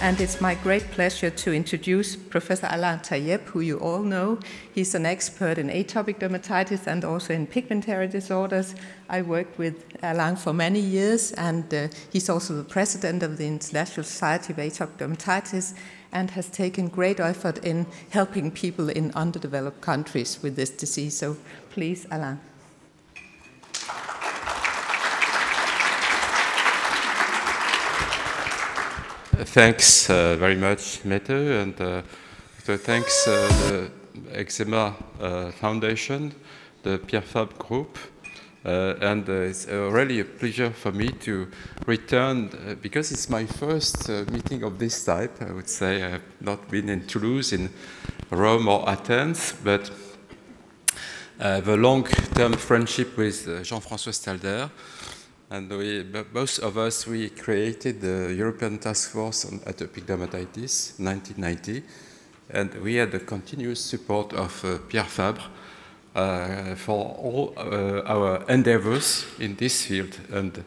And it's my great pleasure to introduce Professor Alain Taieb, who you all know. He's an expert in atopic dermatitis and also in pigmentary disorders. I worked with Alain for many years, and he's also the president of the International Society of Atopic Dermatitis and has taken great effort in helping people in underdeveloped countries with this disease. So please, Alain. Thanks very much, Mette, and so thanks the Eczema Foundation, the Pierre Fabre group, and it's really a pleasure for me to return because it's my first meeting of this type. I would say I have not been in Toulouse, in Rome or Athens, but I have a long-term friendship with Jean-François Stalder. And both of us, we created the European Task Force on Atopic Dermatitis in 1990. And we had the continuous support of Pierre Fabre for all our endeavors in this field. And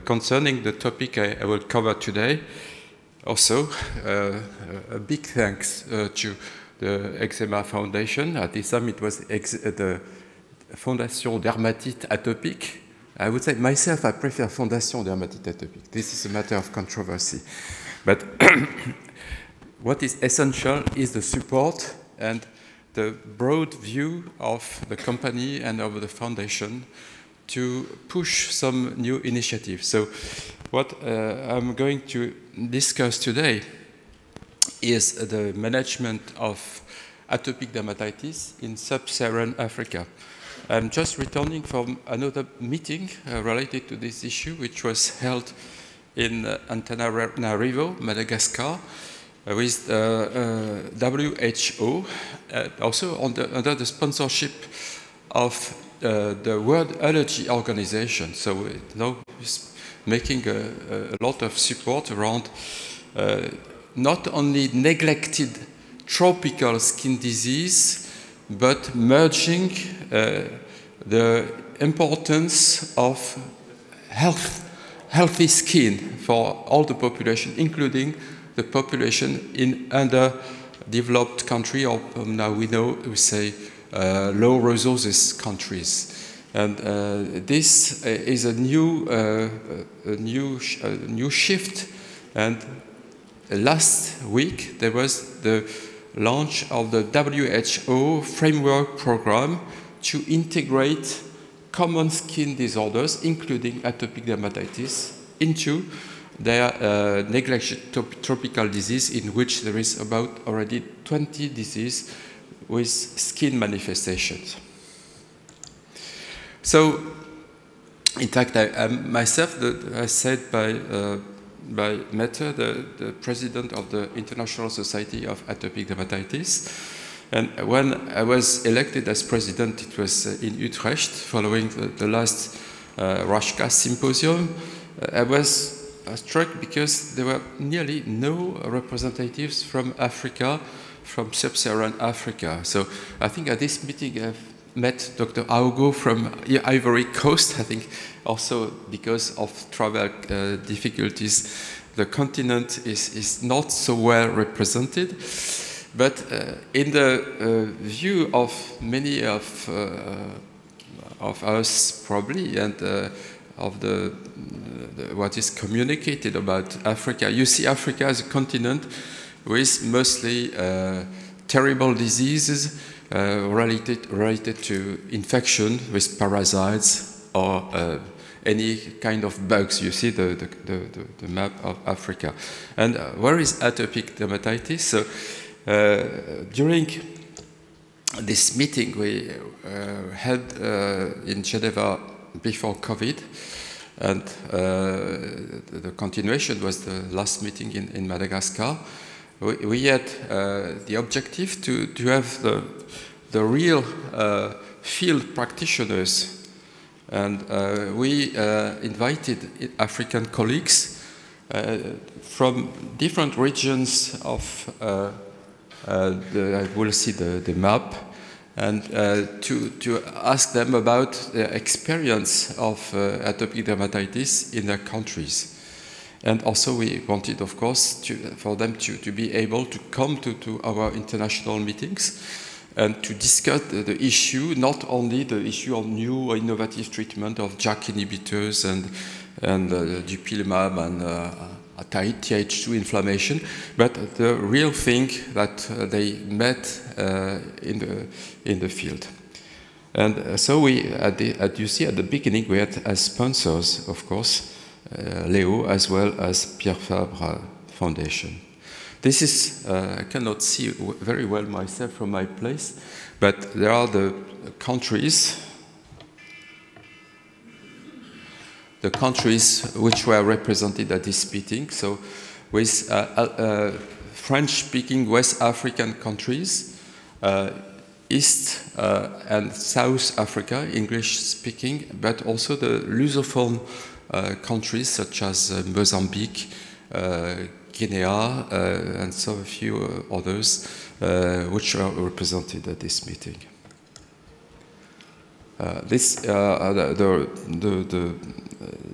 concerning the topic I will cover today, also a big thanks to the Eczema Foundation. At this time, it was the Fondation Dermatite Atopique. I would say myself, I prefer Fondation Dermatite Atopique. This is a matter of controversy. But what is essential is the support and the broad view of the company and of the foundation to push some new initiatives. So what I'm going to discuss today is the management of atopic dermatitis in Sub-Saharan Africa. I'm just returning from another meeting related to this issue, which was held in Antananarivo, Madagascar, with WHO, also under the sponsorship of the World Allergy Organization. So now it's making a lot of support around not only neglected tropical skin disease, but merging the importance of healthy skin for all the population, including the population in underdeveloped countries, or now we say low resources countries. And this is a new shift. And last week there was the launch of the WHO framework program to integrate common skin disorders, including atopic dermatitis, into their neglected tropical disease, in which there is about already 20 diseases with skin manifestations. So, in fact, I myself, as said by Mette, the president of the International Society of Atopic Dermatitis. And when I was elected as president, it was in Utrecht, following the last Rashka symposium. I was struck because there were nearly no representatives from Africa, from Sub-Saharan Africa. So I think at this meeting I've met Dr. Augo from Ivory Coast. I think also because of travel difficulties, the continent is not so well represented. But in the view of many of us, probably, and of what is communicated about Africa, you see Africa as a continent with mostly terrible diseases related to infection with parasites or any kind of bugs. You see the map of Africa. And where is atopic dermatitis? So during this meeting we had in Geneva before COVID, and the continuation was the last meeting in Madagascar. We had the objective to have the real field practitioners, and we invited African colleagues from different regions of we'll see the map, and to ask them about their experience of atopic dermatitis in their countries. And also we wanted, of course, for them to be able to come to our international meetings and to discuss the issue, not only the issue of new innovative treatment of JAK inhibitors and dupilumab and Th2 inflammation, but the real thing that they met in the field. And so we, you see at the beginning, we had as sponsors, of course, Leo as well as Pierre Fabre Foundation. This is, I cannot see very well myself from my place, but there are the countries which were represented at this meeting. So with French-speaking West African countries, East and South Africa, English-speaking, but also the Lusophone countries such as Mozambique, Guinea, and so a few others which are represented at this meeting.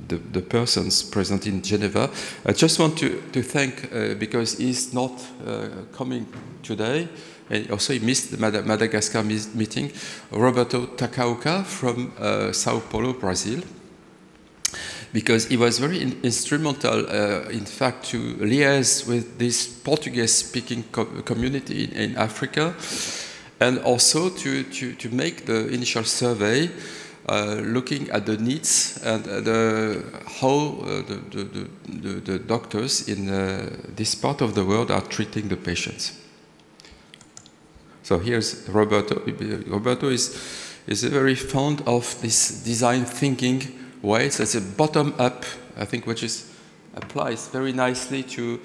The persons present in Geneva. I just want to thank, because he's not coming today, and also he missed the Madagascar meeting, Roberto Takauka from Sao Paulo, Brazil, because he was very instrumental, in fact, to liaise with this Portuguese-speaking community in Africa, and also to make the initial survey looking at the needs and how the doctors in this part of the world are treating the patients. So here's Roberto. Roberto is very fond of this design thinking way. So it's a bottom-up, I think, which applies very nicely to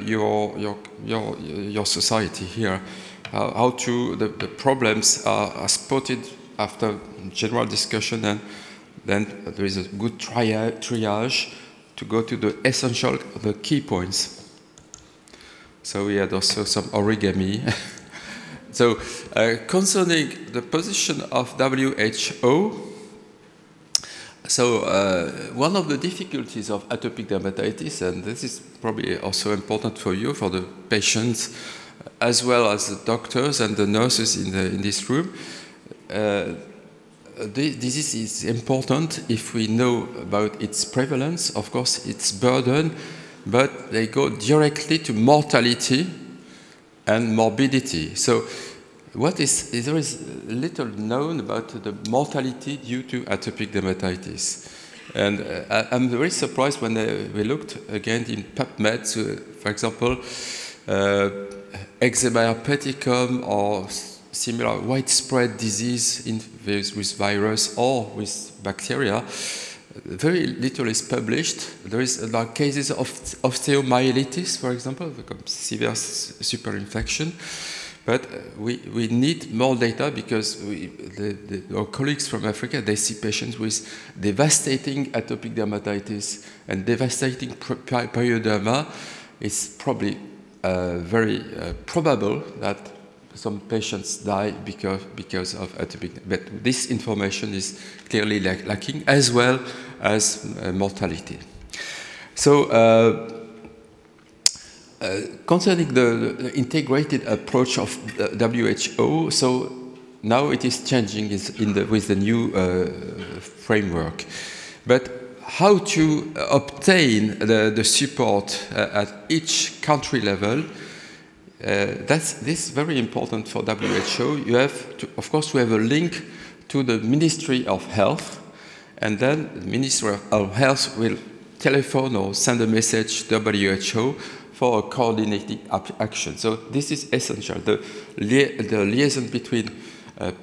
your society here. How the problems are spotted after general discussion, and then there is a good triage to go to the essential, the key points. So we had also some origami. So concerning the position of WHO, so one of the difficulties of atopic dermatitis, and this is probably also important for you, for the patients, as well as the doctors and the nurses in this room, this is important if we know about its prevalence, of course, its burden, but they go directly to mortality and morbidity. So there is little known about the mortality due to atopic dermatitis. And I'm very surprised when we looked again in PubMed, for example, eczema herpeticum or similar widespread disease with virus or with bacteria. Very little is published. There are cases of osteomyelitis, for example, severe superinfection. But we need more data because our colleagues from Africa, they see patients with devastating atopic dermatitis and devastating perioderma. It's probably very probable that some patients die because of atopic. But this information is clearly lacking, as well as mortality. So concerning the integrated approach of WHO, so now it is changing with the new framework. But how to obtain the support at each country level, this is very important for WHO. You have to, of course, we have a link to the Ministry of Health, and then the Ministry of Health will telephone or send a message to WHO for a coordinated action. So this is essential. The liaison between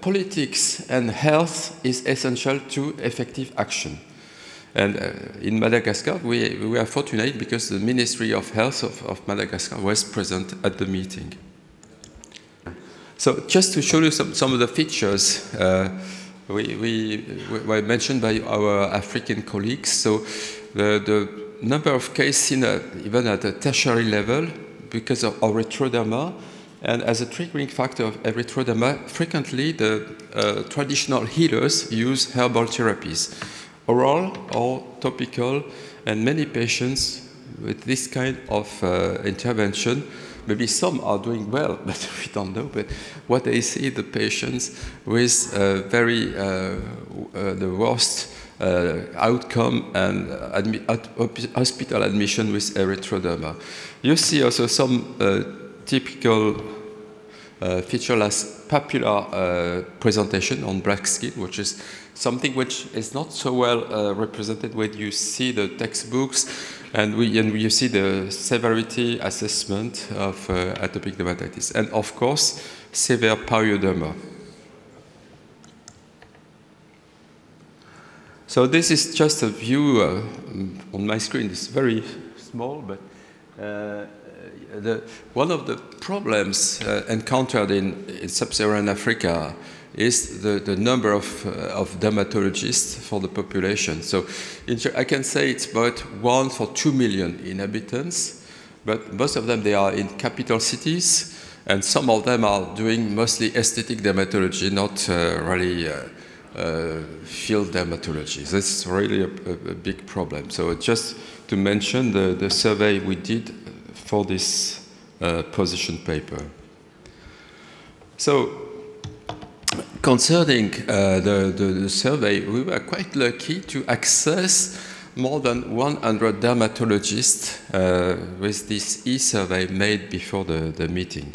politics and health is essential to effective action. And in Madagascar, we were fortunate because the Ministry of Health of Madagascar was present at the meeting. So just to show you some of the features we were mentioned by our African colleagues. So the number of cases seen even at a tertiary level because of erythroderma, and as a triggering factor of erythroderma, frequently the traditional healers use herbal therapies, oral or topical, and many patients with this kind of intervention, maybe some are doing well, but we don't know. But what they see, the patients with the worst outcome and hospital admission with erythroderma. You see also some typical featureless papular presentation on black skin, which is something which is not so well represented when you see the textbooks and you see the severity assessment of atopic dermatitis. And of course, severe pyoderma. So this is just a view on my screen. It's very small, but one of the problems encountered in Sub-Saharan Africa is the number of dermatologists for the population. So I can say it's about 1 for 2 million inhabitants, but most of them, they are in capital cities, and some of them are doing mostly aesthetic dermatology, not really field dermatology. That's really a big problem. So just to mention the survey we did for this position paper. So concerning the survey, we were quite lucky to access more than 100 dermatologists with this e-survey made before the meeting.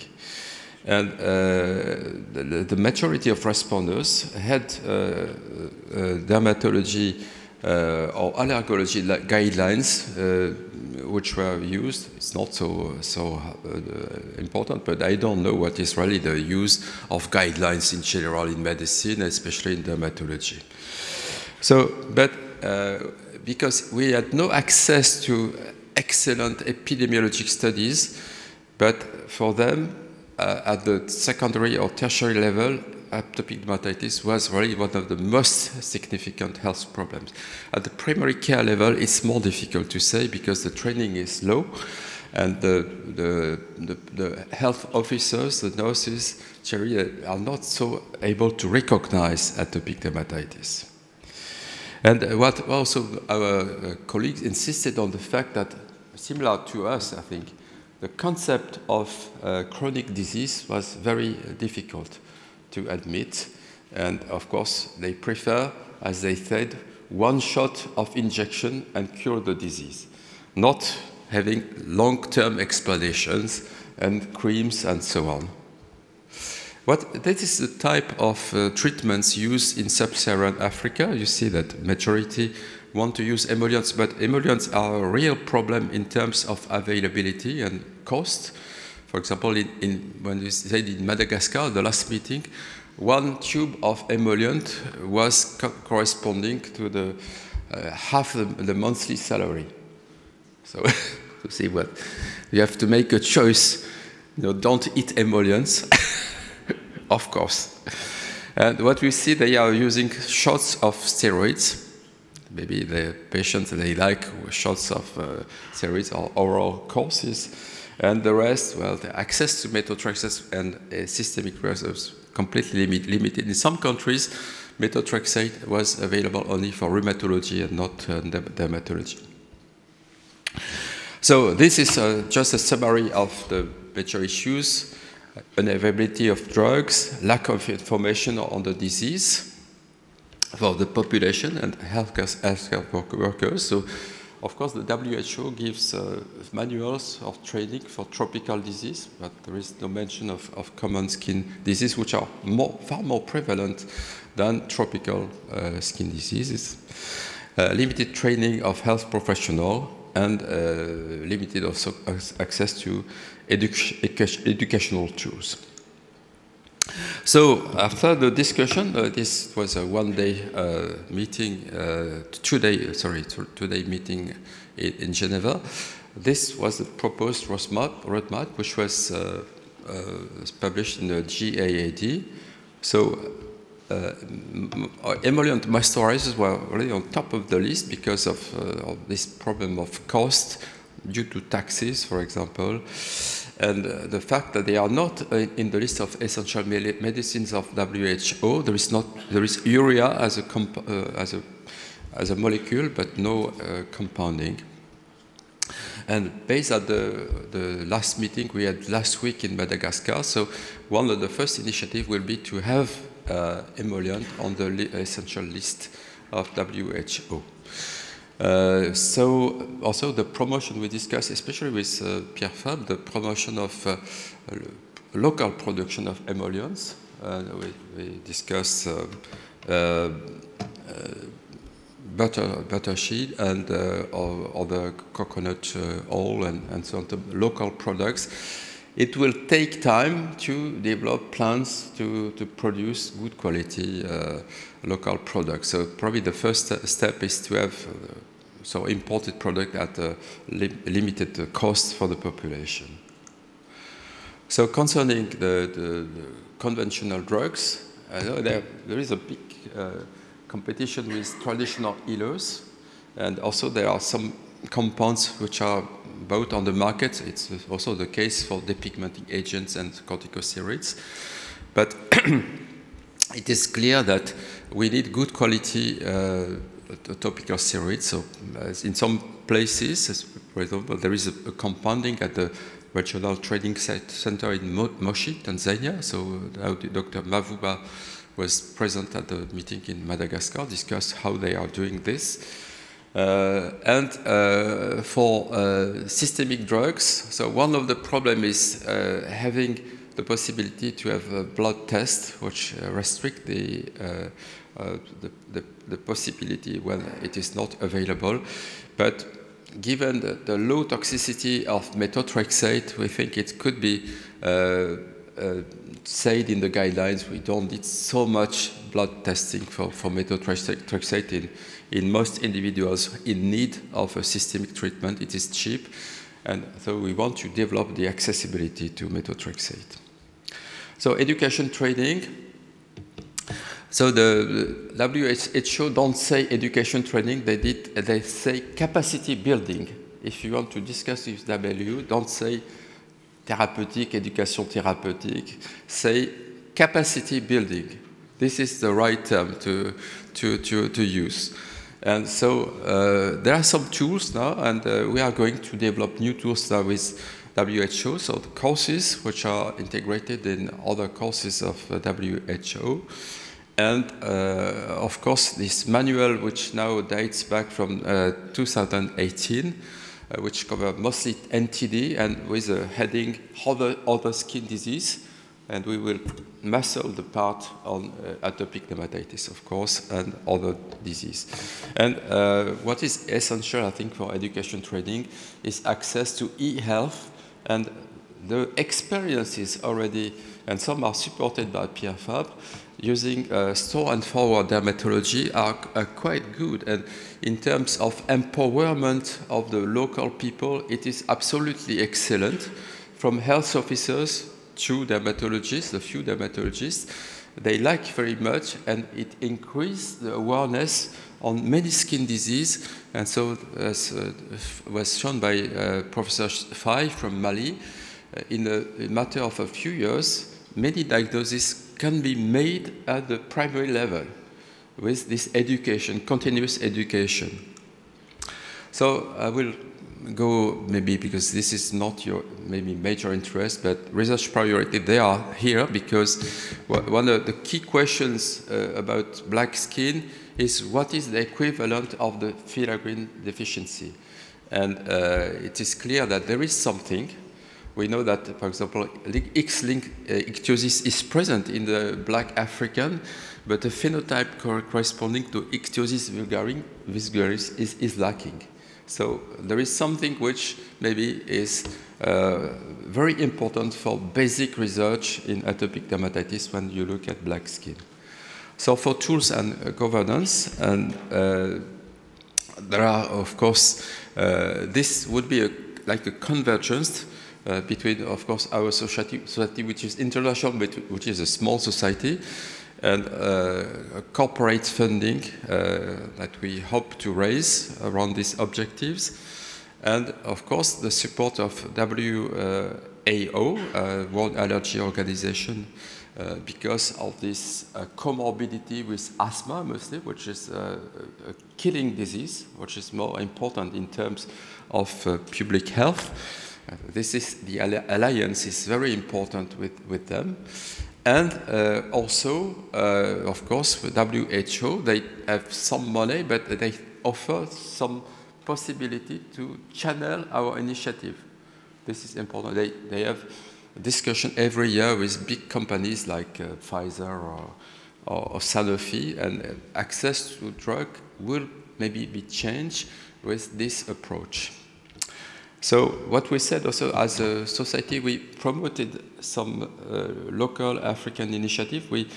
And the majority of responders had dermatology or allergology guidelines which were used. It's not so important, but I don't know what is really the use of guidelines in general in medicine, especially in dermatology. So, but because we had no access to excellent epidemiologic studies, but for them, at the secondary or tertiary level, atopic dermatitis was really one of the most significant health problems. At the primary care level, it's more difficult to say because the training is low, and the health officers, the nurses, are not so able to recognize atopic dermatitis. And what also our colleagues insisted on the fact that, similar to us, I think, the concept of chronic disease was very difficult to admit. And of course, they prefer, as they said, one shot of injection and cure the disease, not having long-term explanations and creams and so on. That is the type of treatments used in Sub-Saharan Africa. You see that majority want to use emollients, but emollients are a real problem in terms of availability and cost. For example, when we said in Madagascar, the last meeting, 1 tube of emollient was corresponding to the half the monthly salary. So to see what you have to make a choice. Don't eat emollients, of course. And what we see, they are using shots of steroids. Maybe the patients, they like shots of steroids or oral courses. And the rest, well, the access to methotrexate and systemic drugs completely limited. In some countries, methotrexate was available only for rheumatology and not dermatology. So this is just a summary of the major issues: unavailability of drugs, lack of information on the disease for the population and healthcare workers. So, of course, the WHO gives manuals of training for tropical disease, but there is no mention of common skin disease, which are far more prevalent than tropical skin diseases. Limited training of health professionals and limited also access to educational tools. So after the discussion, this was a one-day meeting, two-day meeting in Geneva. This was the proposed roadmap, which was published in the GAAD. So emollient moisturizers were really on top of the list because of this problem of cost due to taxes, for example. And the fact that they are not in the list of essential medicines of WHO. There is urea as a molecule, but no compounding. And based on the last meeting we had last week in Madagascar, so one of the first initiatives will be to have emollient on the essential list of WHO. So also the promotion we discussed, especially with Pierre Fabre, the promotion of local production of emollients. We discussed butter sheet and other coconut oil and so on, the local products. It will take time to develop plants to produce good quality local products. So probably the first step is to have so imported product at a limited cost for the population. So concerning the conventional drugs, I know there is a big competition with traditional healers, and also there are some compounds which are both on the market. It's also the case for depigmenting agents and corticosteroids. But it is clear that we need good quality topical steroids. So in some places, for example, there is a compounding at the Regional Trading Center in Moshi, Tanzania. So Dr. Mavuba was present at the meeting in Madagascar, discussed how they are doing this. And for systemic drugs, so one of the problems is having the possibility to have a blood test, which restrict the possibility when it is not available. But given the low toxicity of methotrexate, we think it could be said in the guidelines we don't need so much blood testing for methotrexate in most individuals in need of a systemic treatment. It is cheap, and so we want to develop the accessibility to methotrexate. So education training. So the WHO don't say education training, they say capacity building. If you want to discuss with WHO, don't say thérapeutique, éducation thérapeutique, say capacity building. This is the right term to use. And so there are some tools now, and we are going to develop new tools now with WHO, so the courses which are integrated in other courses of WHO. And of course, this manual, which now dates back from 2018, which covers mostly NTD and with a heading other skin disease. And we will muscle the part on atopic dermatitis, of course, and other disease. And what is essential, I think, for education training is access to e-health, and the experiences already, and some are supported by Pierre Fabre, using store and forward dermatology are quite good. And in terms of empowerment of the local people, it is absolutely excellent. From health officers to dermatologists, a few dermatologists, they like very much, and it increased the awareness on many skin disease. And so, as was shown by Professor Fabre from Mali, in a matter of a few years, many diagnoses can be made at the primary level with this education, continuous education. So I will go, maybe because this is not your maybe major interest, but research priority, they are here because one of the key questions about black skin is what is the equivalent of the filaggrin deficiency? And it is clear that there is something. We know that, for example, X-linked ichthyosis is present in the black African, but the phenotype corresponding to ichthyosis vulgaris is lacking. So there is something which maybe is very important for basic research in atopic dermatitis when you look at black skin. So for tools and governance, and there are, of course, this would be like a convergence between, of course, our society, which is international, but which is a small society, and corporate funding that we hope to raise around these objectives. And, of course, the support of WHO, World Allergy Organization, because of this comorbidity with asthma mostly, which is a killing disease, which is more important in terms of public health. The alliance is very important with them. And also, of course, with WHO, they have some money, but they offer some possibility to channel our initiative. This is important. They have a discussion every year with big companies like Pfizer or Sanofi, and access to drug will maybe be changed with this approach. So what we said also as a society, we promoted some local African initiative. We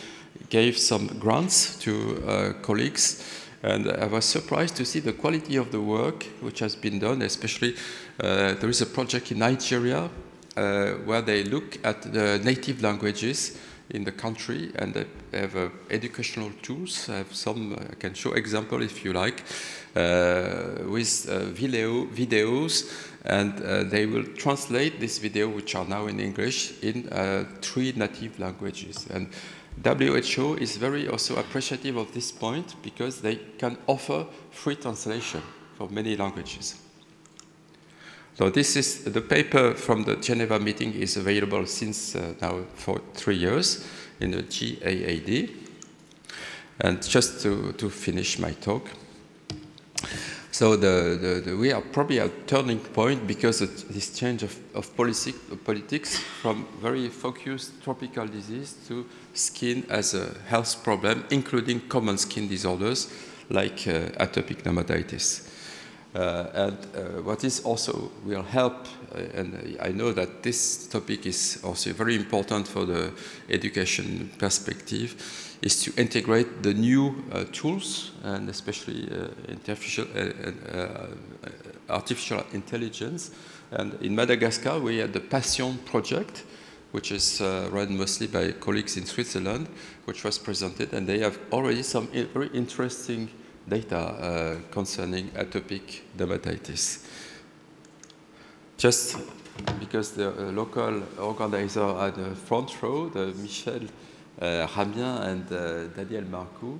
gave some grants to colleagues, and I was surprised to see the quality of the work which has been done, especially there is a project in Nigeria where they look at the native languages in the country, and they have educational tools. I have some, I can show example if you like, with videos, and they will translate this video, which are now in English, in 3 native languages. And WHO is very also appreciative of this point because they can offer free translation for many languages. So this is the paper from the Geneva meeting is available since now for 3 years in the GAAD. And just to finish my talk. So we are probably at a turning point because of this change of politics from very focused tropical disease to skin as a health problem, including common skin disorders like atopic dermatitis. What is also will help, and I know that this topic is also very important for the education perspective, is to integrate the new tools, and especially artificial intelligence. And in Madagascar, we had the Passion project, which is run mostly by colleagues in Switzerland, which was presented, and they have already some very interesting data concerning atopic dermatitis. Just because the local organizer at the front row, the Michel Ramien and Daniel Marcoux,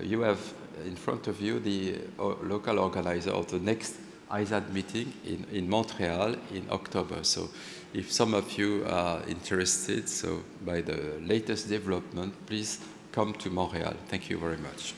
you have in front of you the local organizer of the next ISAD meeting in Montreal in October. So if some of you are interested, so by the latest development, please come to Montreal. Thank you very much.